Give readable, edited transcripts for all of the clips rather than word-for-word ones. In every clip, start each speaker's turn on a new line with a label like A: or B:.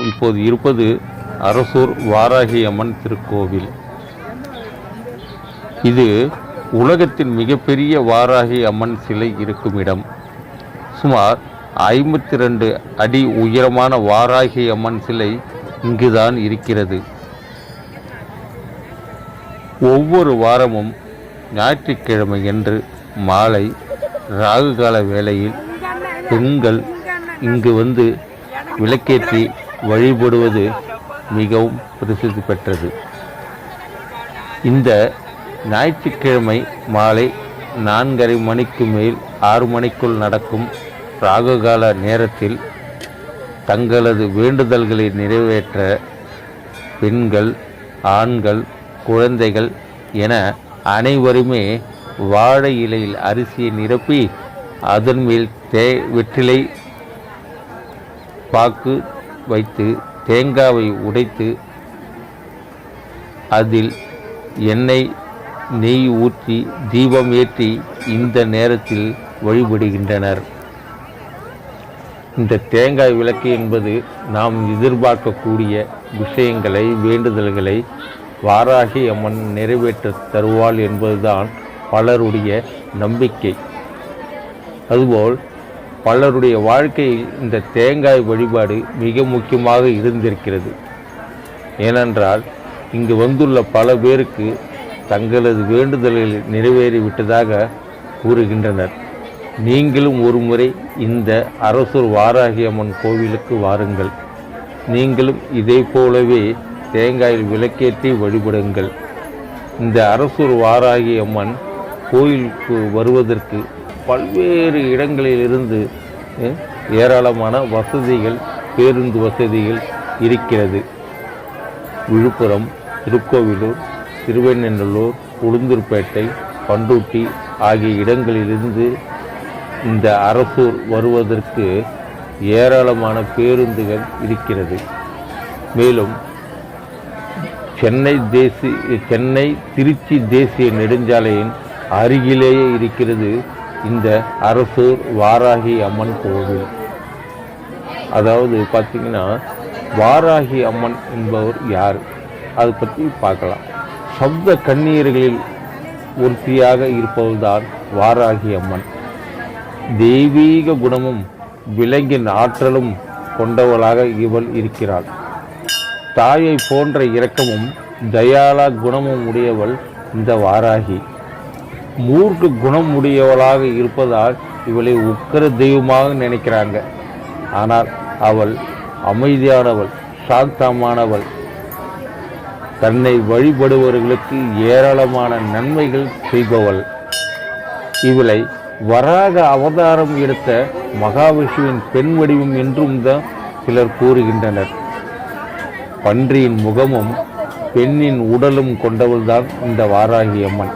A: இப்போது இருப்பது அரசூர் வாராகி அம்மன் திருக்கோவில். இது உலகத்தின் மிகப்பெரிய வாராகி அம்மன் சிலை இருக்கும் இடம். சுமார் 52 அடி உயரமான வாராகி அம்மன் சிலை இங்குதான் இருக்கிறது. ஒவ்வொரு வாரமும் ஞாயிற்றுக்கிழமை என்று மாலை ராகுகால வேளையில் பெண்கள் இங்கு வந்து விளக்கேற்றி வழிபடுவது மிகவும் பிரசித்தி பெற்றது. இந்த ஞாயிற்றுக்கிழமை மாலை 4:30 மணிக்கு மேல் 6 மணிக்குள் நடக்கும் ராகுகால நேரத்தில் தங்களது வேண்டுதல்களை நிறைவேற்ற பெண்கள், ஆண்கள், குழந்தைகள் என அனைவருமே வாழை இலையில் அரிசியை நிரப்பி அதன் மேல் வெற்றிலை பாக்கு வைத்து தேங்காவை உடைத்து அதில் எண்ணெய் நெய் ஊற்றி தீபம் ஏற்றி இந்த நேரத்தில் வழிபடுகின்றனர். இந்த தேங்காய் விளக்கு என்பது நாம் எதிர்பார்க்கக்கூடிய விஷயங்களை, வேண்டுதல்களை வாராகி அம்மன் நிறைவேற்ற தருவாள் என்பதுதான் பலருடைய நம்பிக்கை. அதுபோல் பலருடைய வாழ்க்கையில் இந்த தேங்காய் வழிபாடு மிக முக்கியமாக இருந்திருக்கிறது. ஏனென்றால் இங்கு வந்துள்ள பல பேருக்கு தங்களது வேண்டுதல்கள் நிறைவேறிவிட்டதாக கூறுகின்றனர். நீங்களும் ஒரு முறை இந்த அரசூர் வாராகி அம்மன் கோவிலுக்கு வாருங்கள். நீங்களும் இதே போலவே தேங்காயில் விளக்கேற்றி வழிபடுங்கள். இந்த அரசூர் வாராகி அம்மன் கோயிலுக்கு வருவதற்கு பல்வேறு இடங்களிலிருந்து ஏராளமான வசதிகள், பேருந்து வசதிகள் இருக்கிறது. விழுப்புரம், திருக்கோவிலூர், திருவெண்ணெல்லூர், உளுந்தூர்பேட்டை, பண்டூட்டி ஆகிய இடங்களிலிருந்து இந்த அரசூர் வருவதற்கு ஏராளமான பேருந்துகள் இருக்கிறது. மேலும் சென்னை திருச்சி தேசிய நெடுஞ்சாலையின் அருகிலேயே இருக்கிறது இந்த அரசூர் வாராகி அம்மன் கோவில். அதாவது பார்த்தீங்கன்னா, வாராகி அம்மன் என்பவர் யார், அதை பற்றி பார்க்கலாம். சப்த கன்னியர்களில் ஒருத்தியாக இருப்பவள்தான் வாராகி அம்மன். தெய்வீக குணமும் விலங்கின் ஆற்றலும் கொண்டவளாக இவள் இருக்கிறாள். தாயை போன்ற இரக்கமும் தயாளா குணமும் உடையவள் இந்த வாராகி. மூர்க்க குணம் உடையவளாக இருப்பதால் இவளை உக்கிர தெய்வமாக நினைக்கிறாங்க. ஆனால் அவள் அமைதியானவள், சாந்தமானவள். தன்னை வழிபடுபவர்களுக்கு ஏராளமான நன்மைகள் செய்பவள். இவளை வராக அவதாரம் எடுத்த மகாவிஷ்ணுவின் பெண் வடிவம் என்றும் தான் சிலர் கூறுகின்றனர். பன்றியின் முகமும் பெண்ணின் உடலும் கொண்டவள்தான் இந்த வாராகி அம்மன்.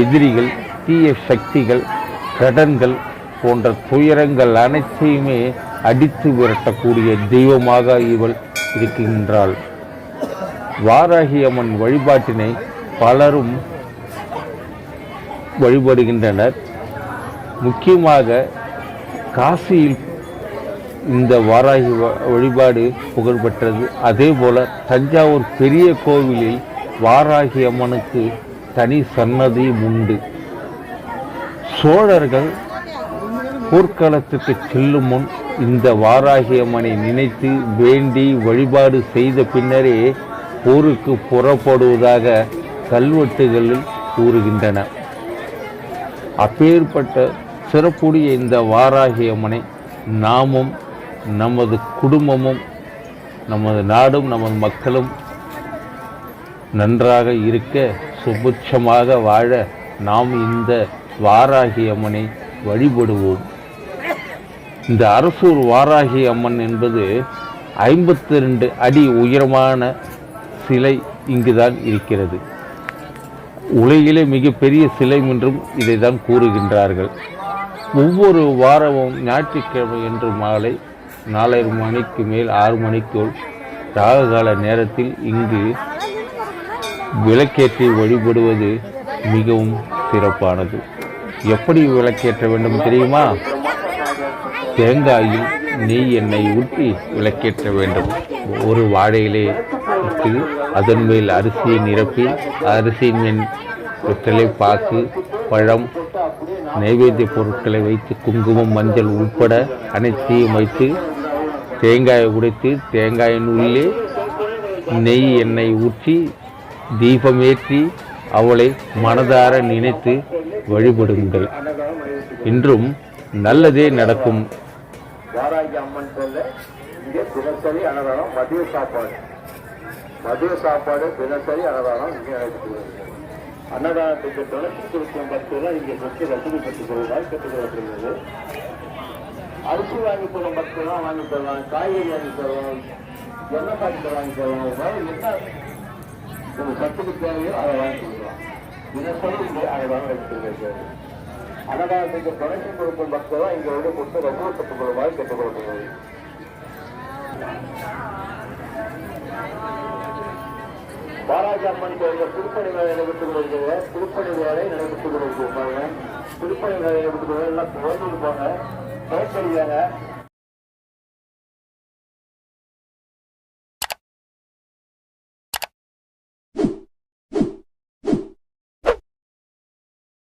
A: எதிரிகள், தீய சக்திகள், கடன்கள் போன்ற துயரங்கள் அனைத்தையுமே அடித்து விரட்டக்கூடிய தெய்வமாக இவள் இருக்கின்றாள். வாராகி அம்மன் வழிபாட்டினை பலரும் வழிபடுகின்றனர். முக்கியமாக காசியில் இந்த வாராகி வழிபாடு புகழ்பெற்றது. அதே போல தஞ்சாவூர் பெரிய கோவிலில் வாராகி அம்மனுக்கு தனி சன்னதியும் உண்டு. சோழர்கள் போர்க்களத்துக்கு செல்லும் முன் இந்த வாராகி அம்மனை நினைத்து வேண்டி வழிபாடு செய்த பின்னரே போருக்கு புறப்படுவதாக கல்வெட்டுகளில் கூறுகின்றன. அப்பேற்பட்ட சிறப்புடைய இந்த வாராகி அம்மனை நாமும், நமது குடும்பமும், நமது நாடும், நமது மக்களும் நன்றாக இருக்க, சுபிட்சமாக வாழ நாம் இந்த வாராகி அம்மனை வழிபடுவோம். இந்த அரசூர் வாராகி அம்மன் என்பது 52 அடி உயரமான சிலை இங்குதான் இருக்கிறது. உலகிலே மிகப்பெரிய சிலை என்றும் இதை தான் கூறுகின்றார்கள். ஒவ்வொரு வாரமும் ஞாயிற்றுக்கிழமை என்று மாலை 4:30 மணிக்கு மேல் 6 மணிக்குள் ராகுகால நேரத்தில் இங்கு விளக்கேற்றி வழிபடுவது மிகவும் சிறப்பானது. எப்படி விளக்கேற்ற வேண்டும் தெரியுமா? தேங்காயில் நெய் எண்ணெய் ஊற்றி விளக்கேற்ற வேண்டும். ஒரு வாழையிலே இட்டு அதன் மேல் அரிசியை நிரப்பி அரிசியின் மேல் வெற்றிலை, பாக்கு, பழம், நைவேத்திய பொருட்களை வைத்து குங்குமம், மஞ்சள் உட்பட அனைத்தையும் வைத்து தேங்காயை உடைத்து தேங்காயின் உள்ளே நெய் எண்ணெய் ஊற்றி தீபமேற்றி அவளை மனதார நினைத்து வழிபடுங்கள். இன்றும் நல்லதே நடக்கும்.
B: வாராகி அம்மன் சொல்ல இங்கே தினசரி அன்னதானம், மதிய சாப்பாடு தினசரி அன்னதானம் இங்கே நடைபெற்று அன்னதானத்துக்கு தொடர்ச்சி கொடுக்கும் பக்தர்கள் இங்கே சொத்து வசதி பெற்றுக் கொள்வதால் கேட்டுக்கொள்ளப்படுகிறது. அரிசி வாங்கி போடும் பக்தர்கள் வாங்கி தருவாங்க, காய்கறி வாங்கி தருவாங்க, எண்ணெய் பாக்கெட் வாங்கி தருவாங்க. என்ன சத்துக்கு தேவையோ அதை வாங்கி கொடுக்கலாம். தினசரி இங்கே அன்னதானம் நடைபெற்று அன்னதானத்துக்கு தொடர்ச்சி கொடுக்கும் பக்தர்கள் இங்கே வந்து கொடுத்து வசூல் பெற்றுக் கொள்வதால் கேட்டுக்கொள்ளப்படுகிறது. வாராகி அம்மன் கோயில திருப்பணி வேலை நடைபெற்றுக் கொண்டிருக்கிற திருப்பணி வேலை நடைபெற்றுக் கொண்டிருக்காங்க. திருப்பணி வேலை நடைபெற்றுக் எல்லாம் குழந்தைங்க போங்க, பயப்படுவாங்க.